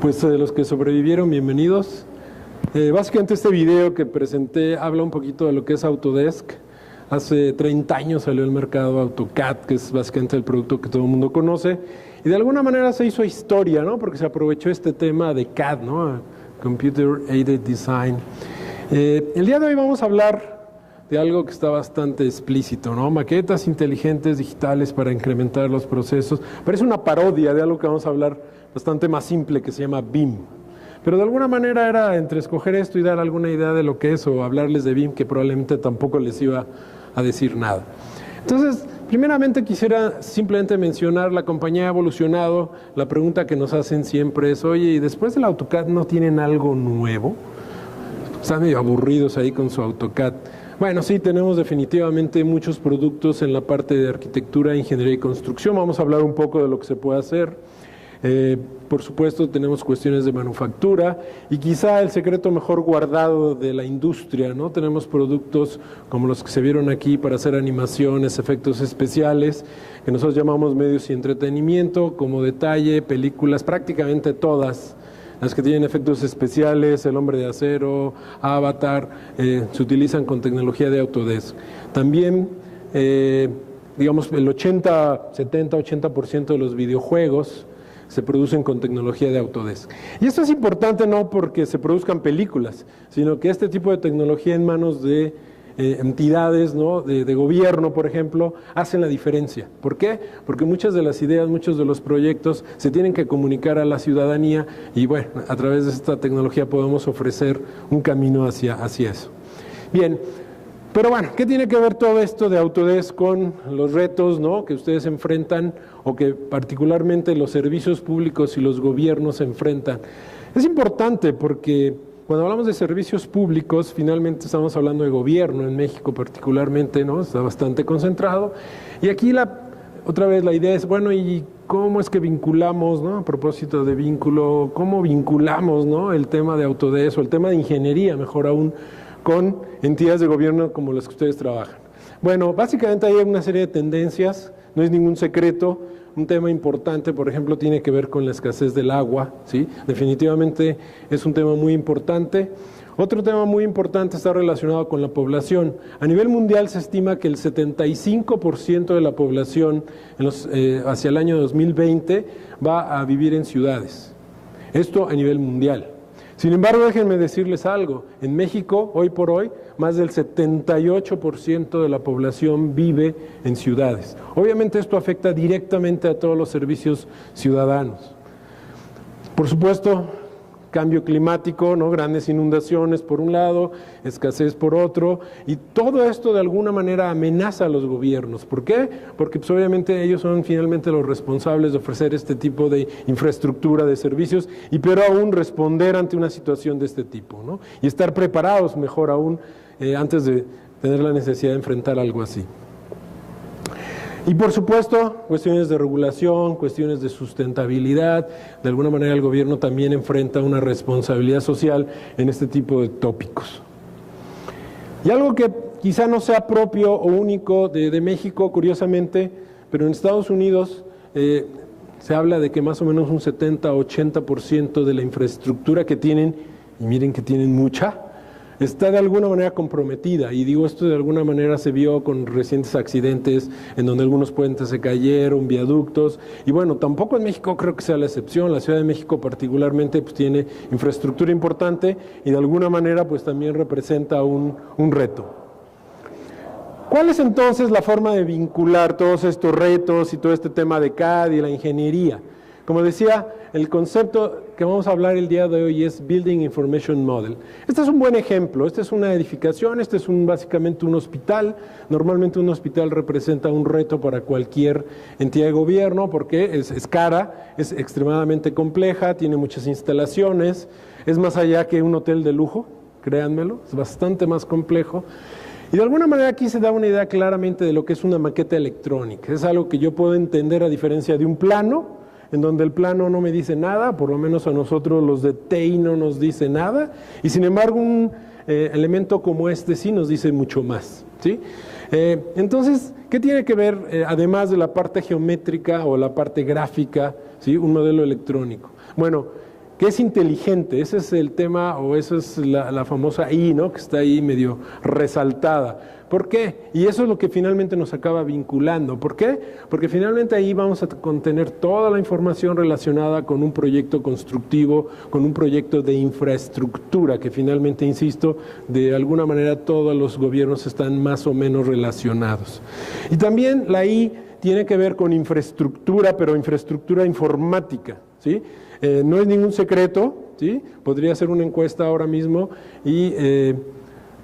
Pues de los que sobrevivieron, bienvenidos. Básicamente este video que presenté habla un poquito de lo que es Autodesk. Hace 30 años salió al mercado AutoCAD, que es básicamente el producto que todo el mundo conoce. Y de alguna manera se hizo historia, ¿no? Porque se aprovechó este tema de CAD, ¿no? Computer Aided Design. El día de hoy vamos a hablar de algo que está bastante explícito, ¿no? Maquetas inteligentes digitales para incrementar los procesos. Parece una parodia de algo que vamos a hablar bastante más simple, que se llama BIM. Pero de alguna manera era entre escoger esto y dar alguna idea de lo que es, o hablarles de BIM, que probablemente tampoco les iba a decir nada. Entonces, primeramente quisiera simplemente mencionar, la compañía ha evolucionado. La pregunta que nos hacen siempre es, oye, ¿y después del AutoCAD no tienen algo nuevo? Están medio aburridos ahí con su AutoCAD. Bueno, sí, tenemos definitivamente muchos productos en la parte de arquitectura, ingeniería y construcción. Vamos a hablar un poco de lo que se puede hacer. Por supuesto, tenemos cuestiones de manufactura y quizá el secreto mejor guardado de la industria, ¿no? Tenemos productos como los que se vieron aquí para hacer animaciones, efectos especiales, que nosotros llamamos medios y entretenimiento, como detalle, películas, prácticamente todas las que tienen efectos especiales, El Hombre de Acero, Avatar, se utilizan con tecnología de Autodesk. También, digamos, el 80% de los videojuegos se producen con tecnología de Autodesk. Y esto es importante no porque se produzcan películas, sino que este tipo de tecnología en manos de entidades, ¿no? de gobierno, por ejemplo, hacen la diferencia. ¿Por qué? Porque muchas de las ideas, muchos de los proyectos se tienen que comunicar a la ciudadanía y bueno, a través de esta tecnología podemos ofrecer un camino hacia eso. Bien. Pero bueno, ¿qué tiene que ver todo esto de Autodesk con los retos, ¿no? que ustedes enfrentan o que particularmente los servicios públicos y los gobiernos se enfrentan? Es importante porque cuando hablamos de servicios públicos, finalmente estamos hablando de gobierno en México particularmente, ¿no? Está bastante concentrado. Y aquí otra vez la idea es, bueno, ¿y cómo es que vinculamos, ¿no? A propósito de vínculo, ¿cómo vinculamos, ¿no? el tema de Autodesk o el tema de ingeniería, mejor aún, con entidades de gobierno como las que ustedes trabajan? Bueno, básicamente hay una serie de tendencias, no es ningún secreto. Un tema importante, por ejemplo, tiene que ver con la escasez del agua, ¿sí? Definitivamente es un tema muy importante. Otro tema muy importante está relacionado con la población. A nivel mundial se estima que el 75% de la población hacia el año 2020 va a vivir en ciudades. Esto a nivel mundial. Sin embargo, déjenme decirles algo. En México, hoy por hoy, más del 78% de la población vive en ciudades. Obviamente esto afecta directamente a todos los servicios ciudadanos. Por supuesto, cambio climático, ¿no? Grandes inundaciones por un lado, escasez por otro, y todo esto de alguna manera amenaza a los gobiernos. ¿Por qué? Porque pues, obviamente ellos son finalmente los responsables de ofrecer este tipo de infraestructura, de servicios, y peor aún responder ante una situación de este tipo, ¿no? Y estar preparados mejor aún antes de tener la necesidad de enfrentar algo así. Y por supuesto, cuestiones de regulación, cuestiones de sustentabilidad. De alguna manera el gobierno también enfrenta una responsabilidad social en este tipo de tópicos. Y algo que quizá no sea propio o único de México, curiosamente, pero en Estados Unidos se habla de que más o menos un 70-80% de la infraestructura que tienen, y miren que tienen mucha, está de alguna manera comprometida, y digo esto de alguna manera se vio con recientes accidentes en donde algunos puentes se cayeron, viaductos, y bueno, tampoco en México creo que sea la excepción. La Ciudad de México particularmente pues tiene infraestructura importante y de alguna manera pues también representa un reto. ¿Cuál es entonces la forma de vincular todos estos retos y todo este tema de CAD y la ingeniería? Como decía, el concepto que vamos a hablar el día de hoy es Building Information Model. Este es un buen ejemplo. Esta es una edificación, este es básicamente un hospital. Normalmente un hospital representa un reto para cualquier entidad de gobierno porque es cara, es extremadamente compleja, tiene muchas instalaciones, es más allá que un hotel de lujo, créanmelo, es bastante más complejo. Y de alguna manera aquí se da una idea claramente de lo que es una maqueta electrónica. Es algo que yo puedo entender a diferencia de un plano, en donde el plano no me dice nada, por lo menos a nosotros los de TEI no nos dice nada, y sin embargo un elemento como este sí nos dice mucho más, ¿sí? Entonces, ¿qué tiene que ver, además de la parte geométrica o la parte gráfica, ¿sí? Un modelo electrónico? Bueno, ¿qué es inteligente? Ese es el tema, o esa es la famosa I, ¿no? Que está ahí medio resaltada. ¿Por qué? Y eso es lo que finalmente nos acaba vinculando. ¿Por qué? Porque finalmente ahí vamos a contener toda la información relacionada con un proyecto constructivo, con un proyecto de infraestructura, que finalmente, insisto, de alguna manera todos los gobiernos están más o menos relacionados. Y también la I tiene que ver con infraestructura, pero infraestructura informática, ¿sí? No es ningún secreto, ¿sí? Podría hacer una encuesta ahora mismo y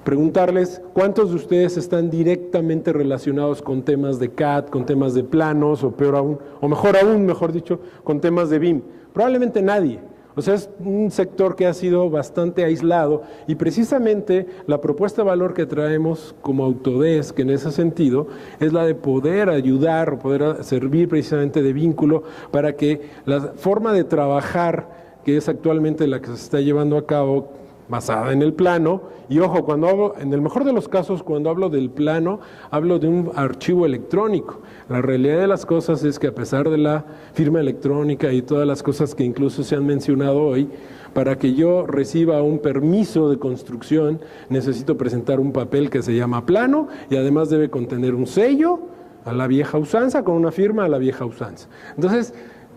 preguntarles cuántos de ustedes están directamente relacionados con temas de CAD, con temas de planos, o peor aún, o mejor dicho, con temas de BIM. Probablemente nadie. O sea, es un sector que ha sido bastante aislado, y precisamente la propuesta de valor que traemos como Autodesk en ese sentido es la de poder ayudar o poder servir precisamente de vínculo para que la forma de trabajar que es actualmente la que se está llevando a cabo basada en el plano, y ojo, cuando hablo, en el mejor de los casos, cuando hablo del plano, hablo de un archivo electrónico. La realidad de las cosas es que a pesar de la firma electrónica y todas las cosas que incluso se han mencionado hoy, para que yo reciba un permiso de construcción, necesito presentar un papel que se llama plano, y además debe contener un sello a la vieja usanza, con una firma a la vieja usanza. Entonces,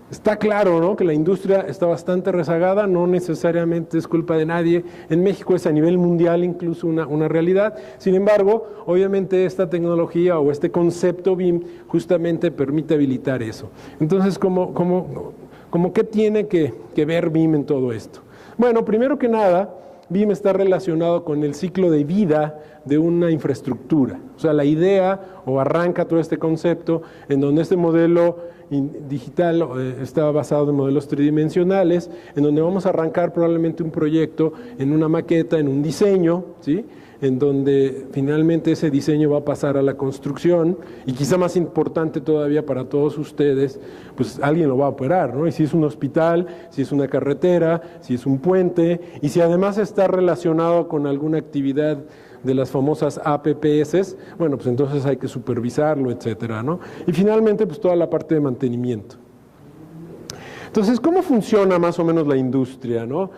está claro, ¿no?, que la industria está bastante rezagada, no necesariamente es culpa de nadie. En México es a nivel mundial incluso una realidad. Sin embargo, obviamente esta tecnología o este concepto BIM justamente permite habilitar eso. Entonces, ¿cómo qué tiene que ver BIM en todo esto? Bueno, primero que nada, BIM está relacionado con el ciclo de vida de una infraestructura. O sea, la idea o arranca todo este concepto en donde este modelo digital está basado en modelos tridimensionales, en donde vamos a arrancar probablemente un proyecto en una maqueta, en un diseño, ¿sí?, en donde finalmente ese diseño va a pasar a la construcción, y quizá más importante todavía para todos ustedes, pues alguien lo va a operar, ¿no? Y si es un hospital, si es una carretera, si es un puente, y si además está relacionado con alguna actividad de las famosas APPS, bueno, pues entonces hay que supervisarlo, etcétera, ¿no? Y finalmente, pues toda la parte de mantenimiento. Entonces, ¿cómo funciona más o menos la industria, no?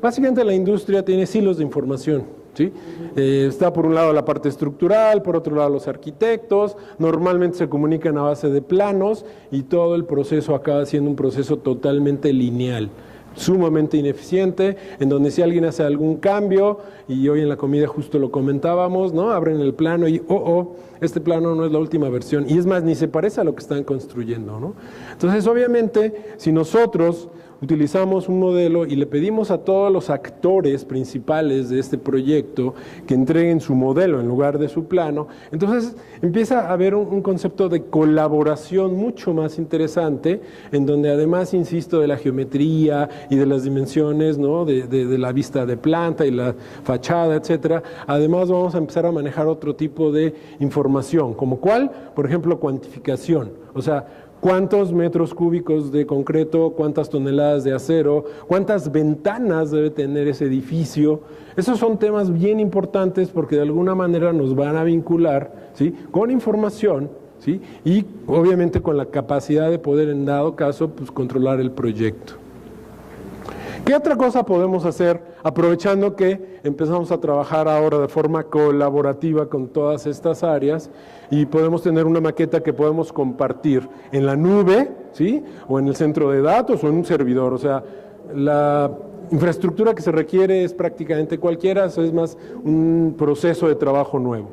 Básicamente la industria tiene silos de información, ¿sí? Está por un lado la parte estructural, por otro lado los arquitectos, normalmente se comunican a base de planos, y todo el proceso acaba siendo un proceso totalmente lineal, sumamente ineficiente, en donde si alguien hace algún cambio, y hoy en la comida justo lo comentábamos, ¿no?, abren el plano y este plano no es la última versión, y es más, ni se parece a lo que están construyendo, ¿no? Entonces, obviamente, si nosotros utilizamos un modelo y le pedimos a todos los actores principales de este proyecto que entreguen su modelo en lugar de su plano. Entonces empieza a haber un concepto de colaboración mucho más interesante, en donde además, insisto, de la geometría y de las dimensiones, ¿no? de la vista de planta y la fachada, etcétera. Además vamos a empezar a manejar otro tipo de información, como cuál, por ejemplo, cuantificación. O sea, ¿cuántos metros cúbicos de concreto, cuántas toneladas de acero, cuántas ventanas debe tener ese edificio? Esos son temas bien importantes porque de alguna manera nos van a vincular, ¿sí?, con información, ¿sí?, y obviamente con la capacidad de poder, en dado caso, pues, controlar el proyecto. ¿Qué otra cosa podemos hacer aprovechando que empezamos a trabajar ahora de forma colaborativa con todas estas áreas y podemos tener una maqueta que podemos compartir en la nube, ¿sí?, o en el centro de datos o en un servidor? O sea, la infraestructura que se requiere es prácticamente cualquiera, eso es más un proceso de trabajo nuevo.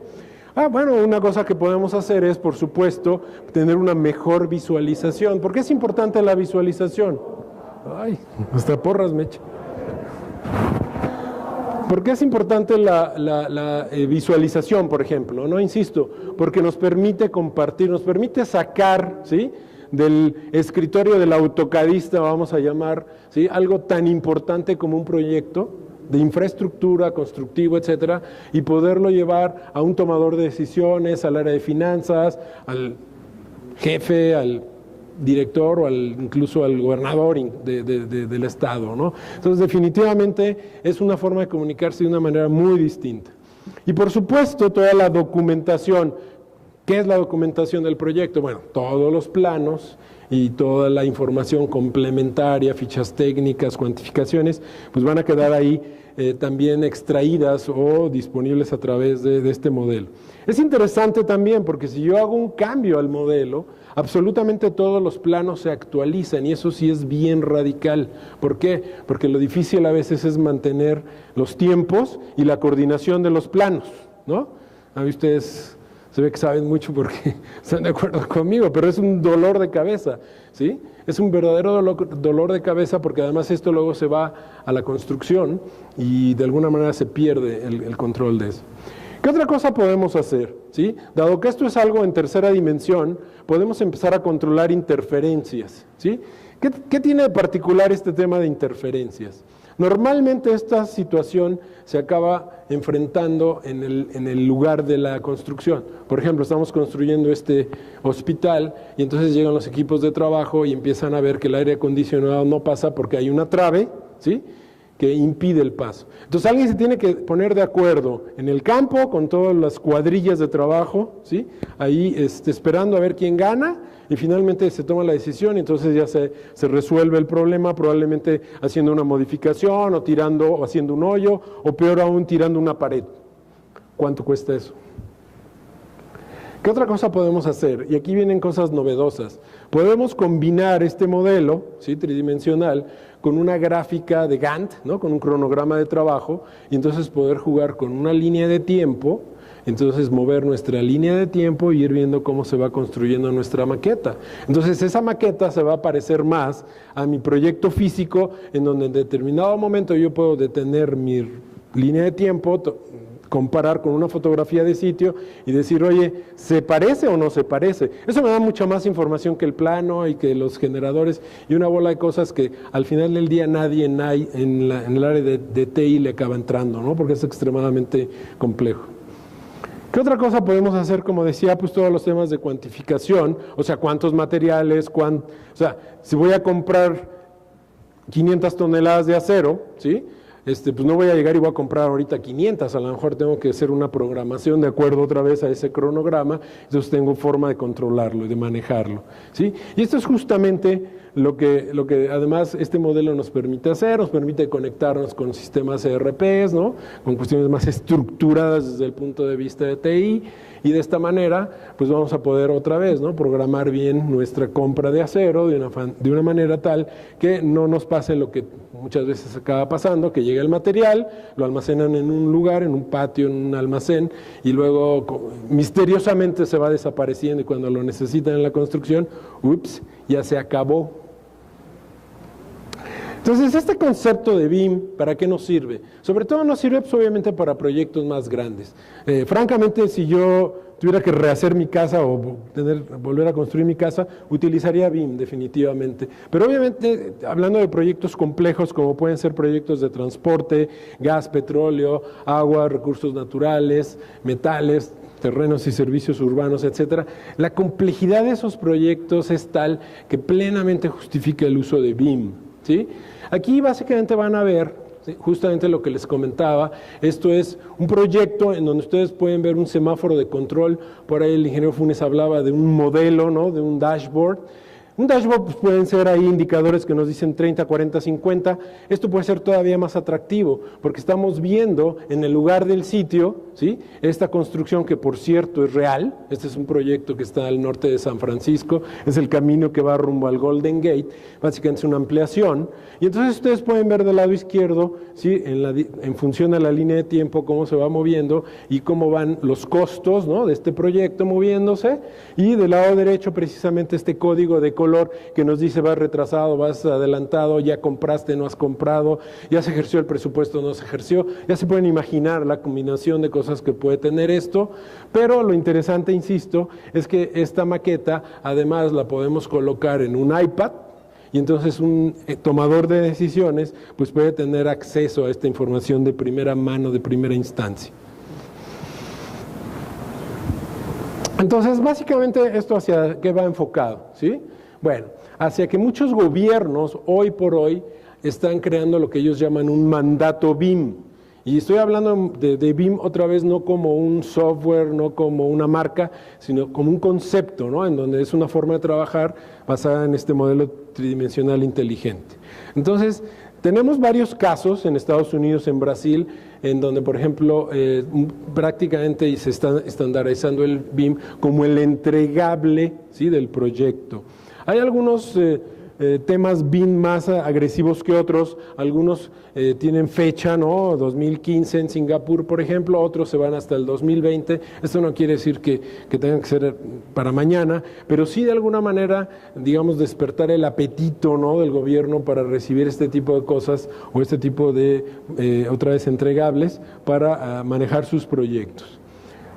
Bueno, una cosa que podemos hacer es, por supuesto, tener una mejor visualización. ¿Por qué es importante la visualización? Ay, hasta porras me echa. ¿Por qué es importante la visualización, por ejemplo? No, insisto, porque nos permite compartir, nos permite sacar, ¿sí?, del escritorio del autocadista, vamos a llamar, ¿sí?, algo tan importante como un proyecto de infraestructura, constructivo, etcétera, y poderlo llevar a un tomador de decisiones, al área de finanzas, al jefe, al director o incluso al gobernador del estado, ¿no? Entonces, definitivamente es una forma de comunicarse de una manera muy distinta. Y por supuesto, toda la documentación. ¿Qué es la documentación del proyecto? Bueno, todos los planos y toda la información complementaria, fichas técnicas, cuantificaciones, pues van a quedar ahí también extraídas o disponibles a través de este modelo. Es interesante también porque si yo hago un cambio al modelo, absolutamente todos los planos se actualizan y eso sí es bien radical. ¿Por qué? Porque lo difícil a veces es mantener los tiempos y la coordinación de los planos, ¿no? A mí ustedes se ve que saben mucho porque están de acuerdo conmigo, pero es un dolor de cabeza, ¿sí? Es un verdadero dolor de cabeza porque además esto luego se va a la construcción y de alguna manera se pierde el control de eso. ¿Qué otra cosa podemos hacer? ¿Sí? Dado que esto es algo en tercera dimensión, podemos empezar a controlar interferencias, ¿sí? ¿Qué tiene de particular este tema de interferencias? Normalmente esta situación se acaba enfrentando en el lugar de la construcción. Por ejemplo, estamos construyendo este hospital y entonces llegan los equipos de trabajo y empiezan a ver que el aire acondicionado no pasa porque hay una trave, ¿sí?, que impide el paso. Entonces alguien se tiene que poner de acuerdo en el campo con todas las cuadrillas de trabajo, ¿sí?, ahí esperando a ver quién gana y finalmente se toma la decisión y entonces ya se resuelve el problema, probablemente haciendo una modificación o tirando o haciendo un hoyo o peor aún tirando una pared. ¿Cuánto cuesta eso? ¿Qué otra cosa podemos hacer? Y aquí vienen cosas novedosas. Podemos combinar este modelo, ¿sí?, tridimensional con una gráfica de Gantt, ¿no?, con un cronograma de trabajo, y entonces poder jugar con una línea de tiempo, entonces mover nuestra línea de tiempo y ir viendo cómo se va construyendo nuestra maqueta. Entonces esa maqueta se va a parecer más a mi proyecto físico, en donde en determinado momento yo puedo detener mi línea de tiempo, comparar con una fotografía de sitio y decir, oye, ¿se parece o no se parece? Eso me da mucha más información que el plano y que los generadores y una bola de cosas que al final del día nadie en el área de TI le acaba entrando, ¿no?, porque es extremadamente complejo. ¿Qué otra cosa podemos hacer? Como decía, pues todos los temas de cuantificación, o sea, cuántos materiales, o sea, si voy a comprar 500 toneladas de acero, ¿sí?, pues no voy a llegar y voy a comprar ahorita 500, a lo mejor tengo que hacer una programación de acuerdo otra vez a ese cronograma, entonces tengo forma de controlarlo y de manejarlo, ¿sí? Y esto es justamente lo que además este modelo nos permite hacer, nos permite conectarnos con sistemas ERPs, ¿no?, con cuestiones más estructuradas desde el punto de vista de TI, y de esta manera pues vamos a poder otra vez, ¿no?, programar bien nuestra compra de acero de una manera tal que no nos pase lo que muchas veces acaba pasando, que llega el material, lo almacenan en un lugar, en un patio, en un almacén, y luego misteriosamente se va desapareciendo y cuando lo necesitan en la construcción, ups, ya se acabó. Entonces, este concepto de BIM, ¿para qué nos sirve? Sobre todo nos sirve, pues, obviamente, para proyectos más grandes. Francamente, si yo tuviera que rehacer mi casa o volver a construir mi casa, utilizaría BIM definitivamente. Pero obviamente, hablando de proyectos complejos como pueden ser proyectos de transporte, gas, petróleo, agua, recursos naturales, metales, terrenos y servicios urbanos, etcétera, la complejidad de esos proyectos es tal que plenamente justifica el uso de BIM, ¿sí? Aquí básicamente van a ver justamente lo que les comentaba. Esto es un proyecto en donde ustedes pueden ver un semáforo de control. Por ahí el ingeniero Funes hablaba de un modelo, ¿no? De un dashboard. Un dashboard, pues, pueden ser ahí indicadores que nos dicen 30, 40, 50. Esto puede ser todavía más atractivo porque estamos viendo en el lugar del sitio, ¿sí?, esta construcción que, por cierto, es real. Este es un proyecto que está al norte de San Francisco, es el camino que va rumbo al Golden Gate, básicamente es una ampliación. Y entonces ustedes pueden ver del lado izquierdo, ¿sí?, en función de la línea de tiempo, cómo se va moviendo y cómo van los costos, ¿no?, de este proyecto moviéndose. Y del lado derecho, precisamente, este código de color que nos dice vas retrasado, vas adelantado, ya compraste, no has comprado, ya se ejerció el presupuesto, no se ejerció. Ya se pueden imaginar la combinación de cosas que puede tener esto, pero lo interesante, insisto, es que esta maqueta además la podemos colocar en un iPad y entonces un tomador de decisiones pues puede tener acceso a esta información de primera mano, de primera instancia. Entonces, básicamente, ¿esto hacia qué va enfocado? ¿Sí? Bueno, hacia que muchos gobiernos hoy por hoy están creando lo que ellos llaman un mandato BIM. Y estoy hablando de BIM otra vez no como un software, no como una marca, sino como un concepto, ¿no?, en donde es una forma de trabajar basada en este modelo tridimensional inteligente. Entonces, tenemos varios casos en Estados Unidos, en Brasil, en donde, por ejemplo, prácticamente se está estandarizando el BIM como el entregable, ¿sí?, del proyecto. Hay algunos temas BIM más agresivos que otros. Algunos tienen fecha, ¿no?, 2015 en Singapur, por ejemplo, otros se van hasta el 2020. Esto no quiere decir que tengan que ser para mañana, pero sí de alguna manera, digamos, despertar el apetito, ¿no?, del gobierno para recibir este tipo de cosas o este tipo de, otra vez, entregables para manejar sus proyectos.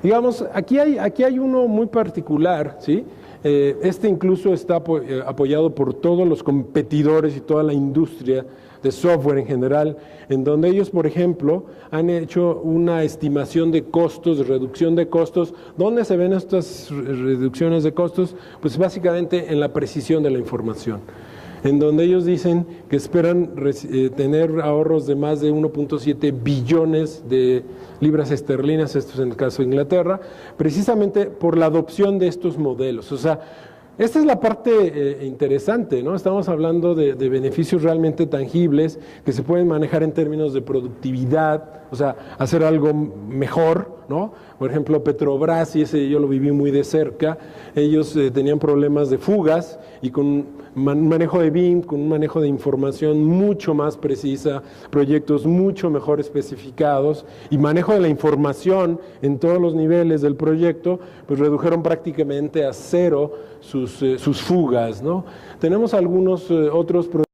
Digamos, aquí hay uno muy particular, ¿sí? Este incluso está apoyado por todos los competidores y toda la industria de software en general, en donde ellos, por ejemplo, han hecho una estimación de costos, de reducción de costos. ¿Dónde se ven estas reducciones de costos? Pues básicamente en la precisión de la información, en donde ellos dicen que esperan tener ahorros de más de 1.7 billones de libras esterlinas, esto es en el caso de Inglaterra, precisamente por la adopción de estos modelos. O sea, esta es la parte interesante, ¿no? Estamos hablando de beneficios realmente tangibles que se pueden manejar en términos de productividad, o sea, hacer algo mejor, ¿no? Por ejemplo, Petrobras, y ese yo lo viví muy de cerca, ellos tenían problemas de fugas y con un manejo de BIM, con un manejo de información mucho más precisa, proyectos mucho mejor especificados y manejo de la información en todos los niveles del proyecto, pues redujeron prácticamente a cero sus fugas, ¿no? Tenemos algunos otros proyectos,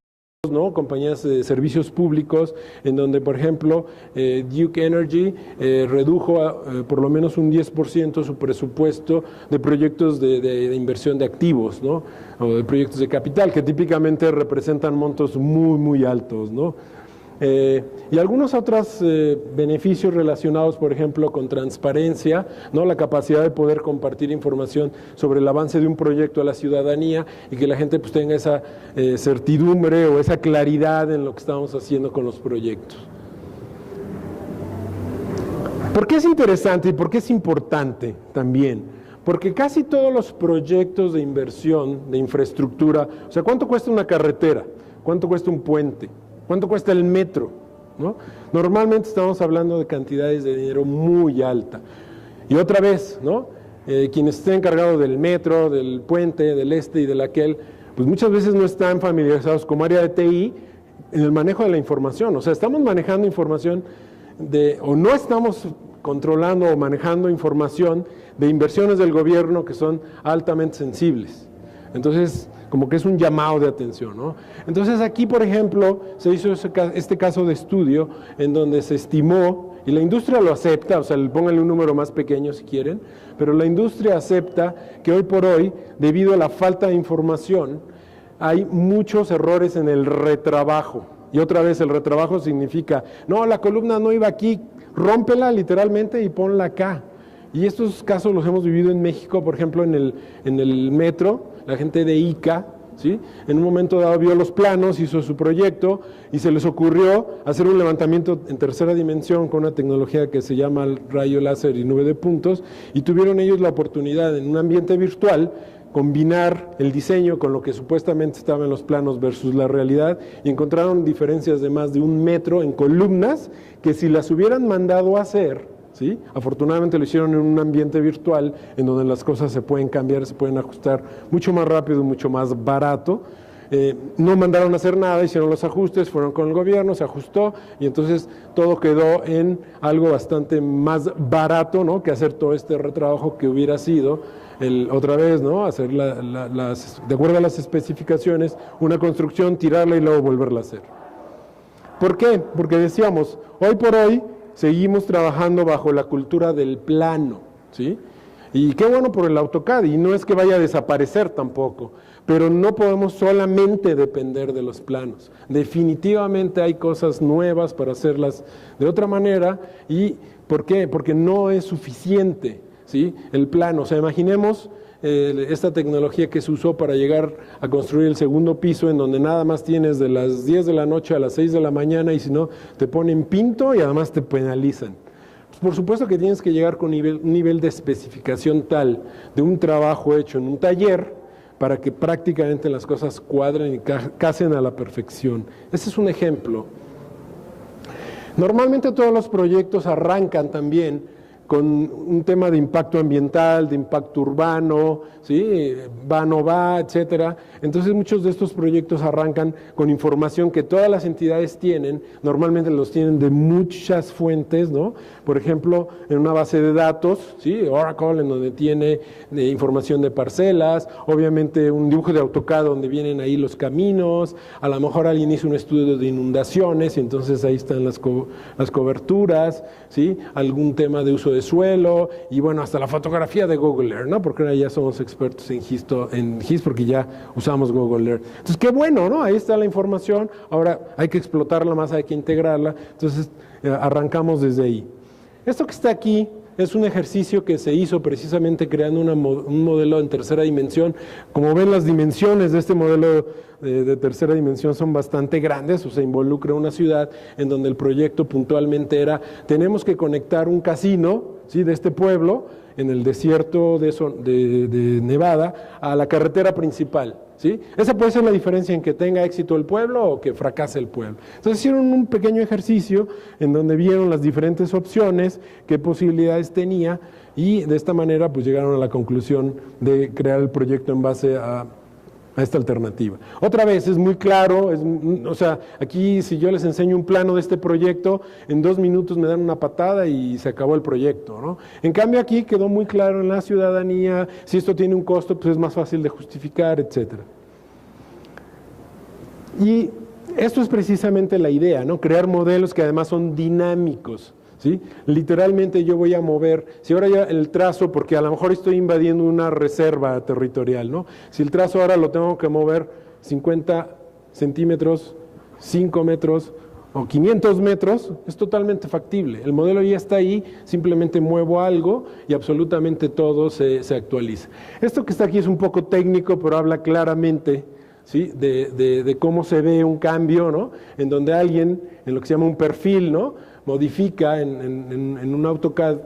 ¿no?, compañías de servicios públicos, en donde, por ejemplo, Duke Energy redujo por lo menos un 10% su presupuesto de proyectos de inversión de activos, ¿no?, o de proyectos de capital, que típicamente representan montos muy, muy altos, ¿no? Y algunos otros beneficios relacionados, por ejemplo, con transparencia, ¿no?, la capacidad de poder compartir información sobre el avance de un proyecto a la ciudadanía y que la gente pues tenga esa certidumbre o esa claridad en lo que estamos haciendo con los proyectos. ¿Por qué es interesante y por qué es importante también? Porque casi todos los proyectos de inversión, de infraestructura, o sea, ¿cuánto cuesta una carretera? ¿Cuánto cuesta un puente? ¿Cuánto cuesta el metro? ¿No? Normalmente estamos hablando de cantidades de dinero muy alta. Y otra vez, ¿no?, quienes estén encargados del metro, del puente, del este y del aquel, pues muchas veces no están familiarizados como área de TI en el manejo de la información. O sea, estamos manejando información o no estamos controlando o manejando información de inversiones del gobierno que son altamente sensibles. Entonces, como que es un llamado de atención, ¿no? Entonces aquí, por ejemplo, se hizo este caso de estudio en donde se estimó, y la industria lo acepta, o sea, pónganle un número más pequeño si quieren, pero la industria acepta que hoy por hoy, debido a la falta de información, hay muchos errores en el retrabajo. Y otra vez, el retrabajo significa, no, la columna no iba aquí, rómpela literalmente y ponla acá. Y estos casos los hemos vivido en México, por ejemplo, en el metro, la gente de ICA, ¿sí? En un momento dado vio los planos, hizo su proyecto y se les ocurrió hacer un levantamiento en tercera dimensión con una tecnología que se llama rayo láser y nube de puntos, y tuvieron ellos la oportunidad en un ambiente virtual combinar el diseño con lo que supuestamente estaba en los planos versus la realidad, y encontraron diferencias de más de 1 metro en columnas que si las hubieran mandado a hacer, ¿sí? Afortunadamente lo hicieron en un ambiente virtual en donde las cosas se pueden cambiar, se pueden ajustar mucho más rápido, mucho más barato. No mandaron a hacer nada, hicieron los ajustes, fueron con el gobierno, se ajustó y entonces todo quedó en algo bastante más barato, ¿no? Que hacer todo este retrabajo que hubiera sido otra vez, ¿no? Hacer de acuerdo a las especificaciones, una construcción, tirarla y luego volverla a hacer. ¿Por qué? Porque decíamos, hoy por hoy seguimos trabajando bajo la cultura del plano, ¿sí? Y qué bueno por el AutoCAD, y no es que vaya a desaparecer tampoco, pero no podemos solamente depender de los planos. Definitivamente hay cosas nuevas para hacerlas de otra manera. ¿Y por qué? Porque no es suficiente, ¿sí? El plano. O sea, imaginemos esta tecnología que se usó para llegar a construir el segundo piso, en donde nada más tienes de las 10 de la noche a las 6 de la mañana, y si no, te ponen pinto y además te penalizan. Pues por supuesto que tienes que llegar con un nivel de especificación tal de un trabajo hecho en un taller para que prácticamente las cosas cuadren y casen a la perfección. Ese es un ejemplo. Normalmente todos los proyectos arrancan también con un tema de impacto ambiental, de impacto urbano, ¿sí? Va, no va, etcétera. Entonces muchos de estos proyectos arrancan con información que todas las entidades tienen, normalmente los tienen de muchas fuentes, ¿no? Por ejemplo, en una base de datos, ¿sí? Oracle, en donde tiene información de parcelas, obviamente un dibujo de AutoCAD donde vienen ahí los caminos, a lo mejor alguien hizo un estudio de inundaciones y entonces ahí están las coberturas, ¿sí? Algún tema de uso de suelo, y bueno, hasta la fotografía de Google Earth, ¿no? Porque ahora ya somos expertos en GIS porque ya usamos Google Earth. Entonces, qué bueno, ¿no? Ahí está la información, ahora hay que explotarla más, hay que integrarla, entonces arrancamos desde ahí. Esto que está aquí es un ejercicio que se hizo precisamente creando un modelo en tercera dimensión. Como ven, las dimensiones de este modelo de tercera dimensión son bastante grandes, o sea, involucra una ciudad en donde el proyecto puntualmente era, tenemos que conectar un casino, ¿sí? De este pueblo, en el desierto de Nevada, a la carretera principal, ¿sí? Esa puede ser la diferencia en que tenga éxito el pueblo o que fracase el pueblo. Entonces hicieron un pequeño ejercicio en donde vieron las diferentes opciones, qué posibilidades tenía, y de esta manera pues llegaron a la conclusión de crear el proyecto en base a esta alternativa. Otra vez, es muy claro, o sea, aquí si yo les enseño un plano de este proyecto, en 2 minutos me dan una patada y se acabó el proyecto, ¿no? En cambio aquí quedó muy claro en la ciudadanía, si esto tiene un costo, pues es más fácil de justificar, etcétera. Y esto es precisamente la idea, ¿no? Crear modelos que además son dinámicos, ¿sí? Literalmente yo voy a mover, si ahora ya el trazo, porque a lo mejor estoy invadiendo una reserva territorial, ¿no? Si el trazo ahora lo tengo que mover 50 centímetros, 5 metros o 500 metros, es totalmente factible. El modelo ya está ahí, simplemente muevo algo y absolutamente todo se actualiza. Esto que está aquí es un poco técnico, pero habla claramente, ¿sí? de cómo se ve un cambio, ¿no? En donde alguien, en lo que se llama un perfil, ¿no? Modifica en un AutoCAD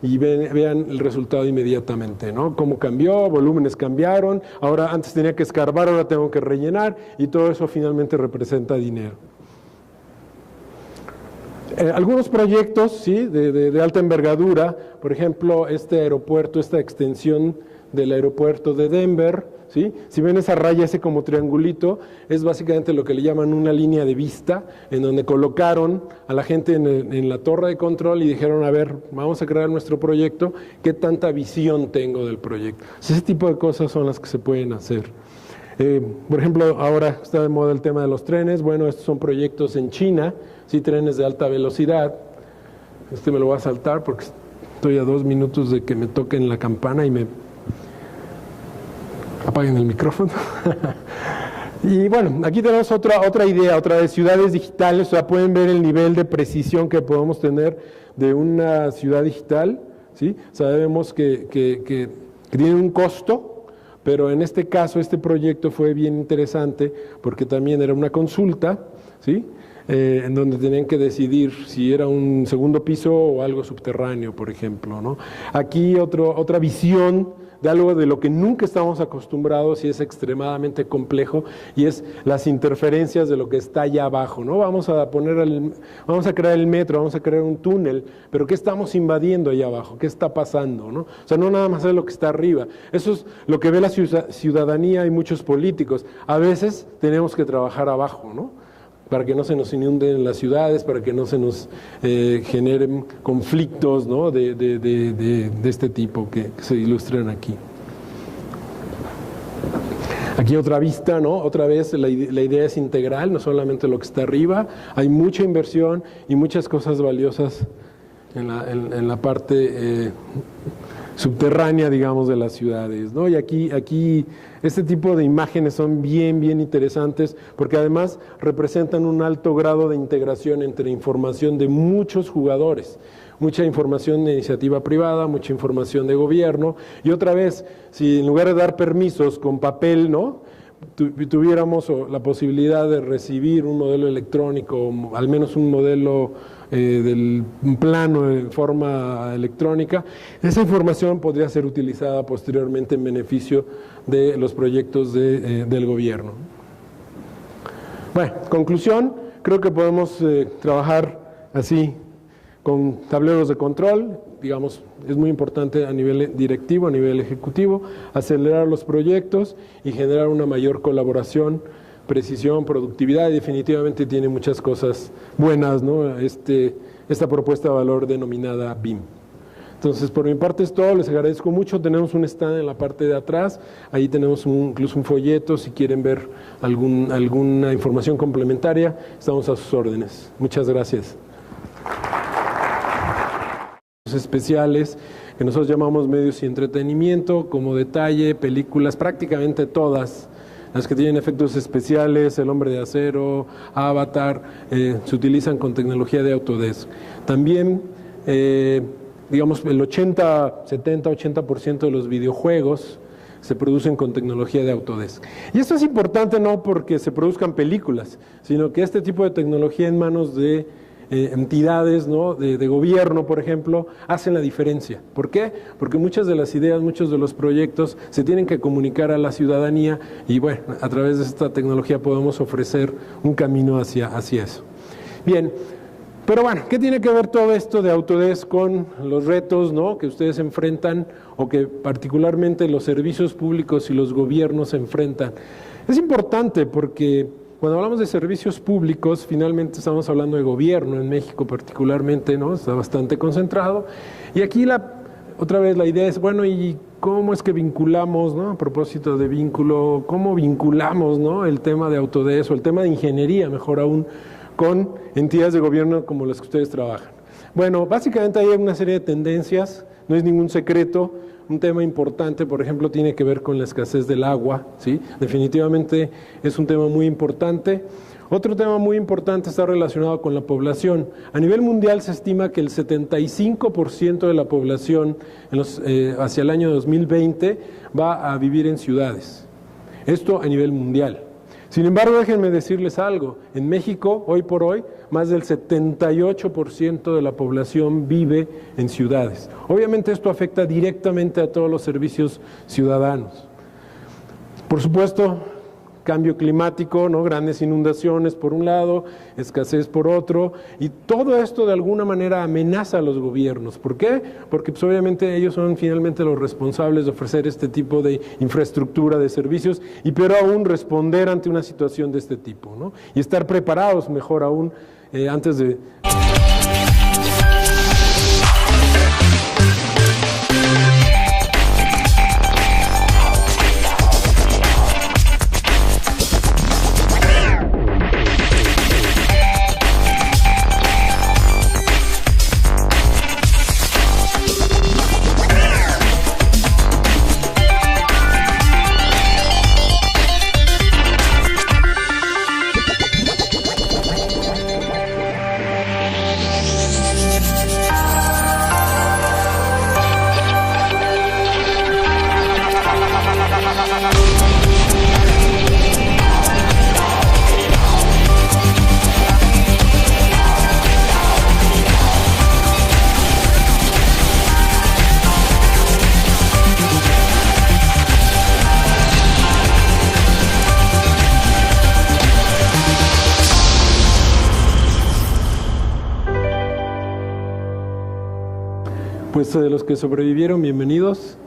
y vean el resultado inmediatamente, ¿no? Cómo cambió, volúmenes cambiaron, ahora antes tenía que escarbar, ahora tengo que rellenar, y todo eso finalmente representa dinero. Algunos proyectos, ¿sí? de alta envergadura, por ejemplo, este aeropuerto, esta extensión del aeropuerto de Denver, ¿sí? Si ven esa raya, ese como triangulito, es básicamente lo que le llaman una línea de vista, en donde colocaron a la gente en la torre de control y dijeron, a ver, vamos a crear nuestro proyecto, ¿qué tanta visión tengo del proyecto? Ese tipo de cosas son las que se pueden hacer. Por ejemplo, ahora está de moda el tema de los trenes. Bueno, estos son proyectos en China, sí, trenes de alta velocidad. Este me lo voy a saltar porque estoy a 2 minutos de que me toquen la campana y me apaguen el micrófono. Y bueno, aquí tenemos otra idea, otra de ciudades digitales. O sea, pueden ver el nivel de precisión que podemos tener de una ciudad digital, ¿sí? Sabemos que tiene un costo, pero en este caso este proyecto fue bien interesante porque también era una consulta, ¿sí? En donde tenían que decidir si era un segundo piso o algo subterráneo, por ejemplo, ¿no? Aquí otra visión de algo de lo que nunca estamos acostumbrados y es extremadamente complejo, y es las interferencias de lo que está allá abajo, ¿no? Vamos a crear el metro, vamos a crear un túnel, pero ¿qué estamos invadiendo allá abajo? ¿Qué está pasando, no? O sea, no nada más es lo que está arriba. Eso es lo que ve la ciudadanía y muchos políticos. A veces tenemos que trabajar abajo, ¿no? Para que no se nos inunden las ciudades, para que no se nos generen conflictos, ¿no? de este tipo que se ilustran aquí. Aquí otra vista, ¿no? Otra vez la idea es integral, no solamente lo que está arriba. Hay mucha inversión y muchas cosas valiosas en la parte subterránea, digamos, de las ciudades, ¿no? Y aquí este tipo de imágenes son bien interesantes porque además representan un alto grado de integración entre información de muchos jugadores, mucha información de iniciativa privada, mucha información de gobierno, y otra vez, si en lugar de dar permisos con papel, ¿no?, tuviéramos la posibilidad de recibir un modelo electrónico, o al menos un modelo del plano en forma electrónica, esa información podría ser utilizada posteriormente en beneficio de los proyectos del gobierno. Bueno, conclusión, creo que podemos trabajar así con tableros de control, digamos, es muy importante a nivel directivo, a nivel ejecutivo, acelerar los proyectos y generar una mayor colaboración, precisión, productividad, y definitivamente tiene muchas cosas buenas, ¿no? Esta propuesta de valor denominada BIM. Entonces, por mi parte es todo, les agradezco mucho. Tenemos un stand en la parte de atrás, ahí tenemos incluso un folleto, si quieren ver alguna información complementaria, estamos a sus órdenes. Muchas gracias. Especiales que nosotros llamamos medios y entretenimiento, como detalle, películas, prácticamente todas las que tienen efectos especiales, El Hombre de Acero, Avatar, se utilizan con tecnología de Autodesk. También, digamos, el 80% de los videojuegos se producen con tecnología de Autodesk. Y esto es importante no porque se produzcan películas, sino que este tipo de tecnología en manos de entidades, ¿no?, de gobierno, por ejemplo, hacen la diferencia. ¿Por qué? Porque muchas de las ideas, muchos de los proyectos se tienen que comunicar a la ciudadanía y bueno, a través de esta tecnología podemos ofrecer un camino hacia eso. Bien, pero bueno, ¿qué tiene que ver todo esto de Autodesk con los retos, ¿no?, que ustedes enfrentan o que particularmente los servicios públicos y los gobiernos enfrentan? Es importante porque cuando hablamos de servicios públicos, finalmente estamos hablando de gobierno en México particularmente, ¿no? Está bastante concentrado. Y aquí otra vez la idea es, bueno, ¿y cómo es que vinculamos, ¿no?, a propósito de vínculo, cómo vinculamos, ¿no?, el tema de Autodesk o el tema de ingeniería, mejor aún, con entidades de gobierno como las que ustedes trabajan? Bueno, básicamente hay una serie de tendencias, no es ningún secreto. Un tema importante, por ejemplo, tiene que ver con la escasez del agua, ¿sí? Definitivamente es un tema muy importante. Otro tema muy importante está relacionado con la población. A nivel mundial se estima que el 75% de la población hacia el año 2020 va a vivir en ciudades. Esto a nivel mundial. Sin embargo, déjenme decirles algo. En México, hoy por hoy, más del 78% de la población vive en ciudades. Obviamente esto afecta directamente a todos los servicios ciudadanos. Por supuesto, cambio climático, ¿no?, grandes inundaciones por un lado, escasez por otro, y todo esto de alguna manera amenaza a los gobiernos. ¿Por qué? Porque pues, obviamente ellos son finalmente los responsables de ofrecer este tipo de infraestructura de servicios y peor aún responder ante una situación de este tipo, ¿no? Y estar preparados mejor aún antes de... Pues de los que sobrevivieron, bienvenidos.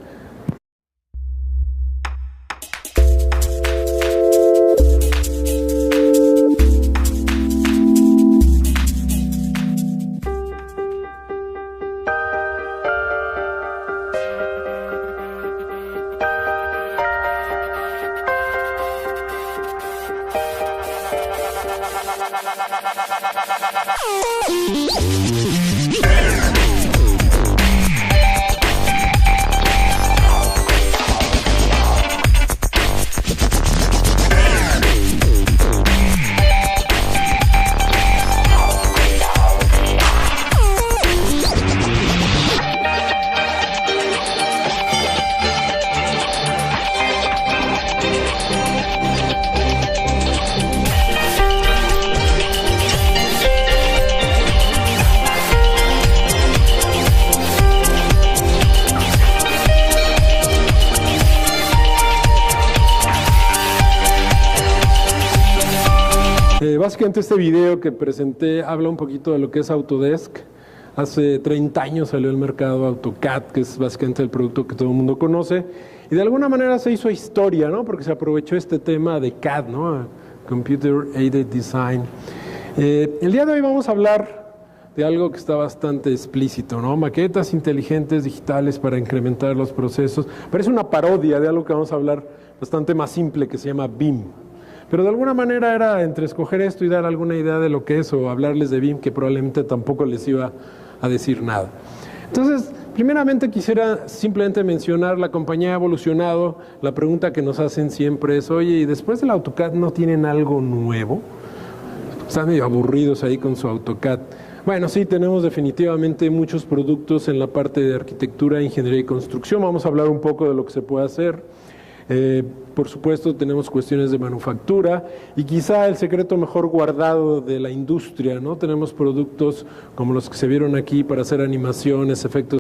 Básicamente este video que presenté habla un poquito de lo que es Autodesk. Hace 30 años salió al mercado AutoCAD, que es básicamente el producto que todo el mundo conoce, y de alguna manera se hizo historia, ¿no? Porque se aprovechó este tema de CAD, ¿no? Computer Aided Design. El día de hoy vamos a hablar de algo que está bastante explícito, ¿no? Maquetas inteligentes digitales para incrementar los procesos. Parece una parodia de algo que vamos a hablar bastante más simple, que se llama BIM. Pero de alguna manera era entre escoger esto y dar alguna idea de lo que es, o hablarles de BIM, que probablemente tampoco les iba a decir nada. Entonces, primeramente quisiera simplemente mencionar, la compañía ha evolucionado. La pregunta que nos hacen siempre es, oye, ¿y después del AutoCAD no tienen algo nuevo? Están medio aburridos ahí con su AutoCAD. Bueno, sí, tenemos definitivamente muchos productos en la parte de arquitectura, ingeniería y construcción. Vamos a hablar un poco de lo que se puede hacer. Por supuesto, tenemos cuestiones de manufactura y quizá el secreto mejor guardado de la industria, ¿no? Tenemos productos como los que se vieron aquí para hacer animaciones, efectos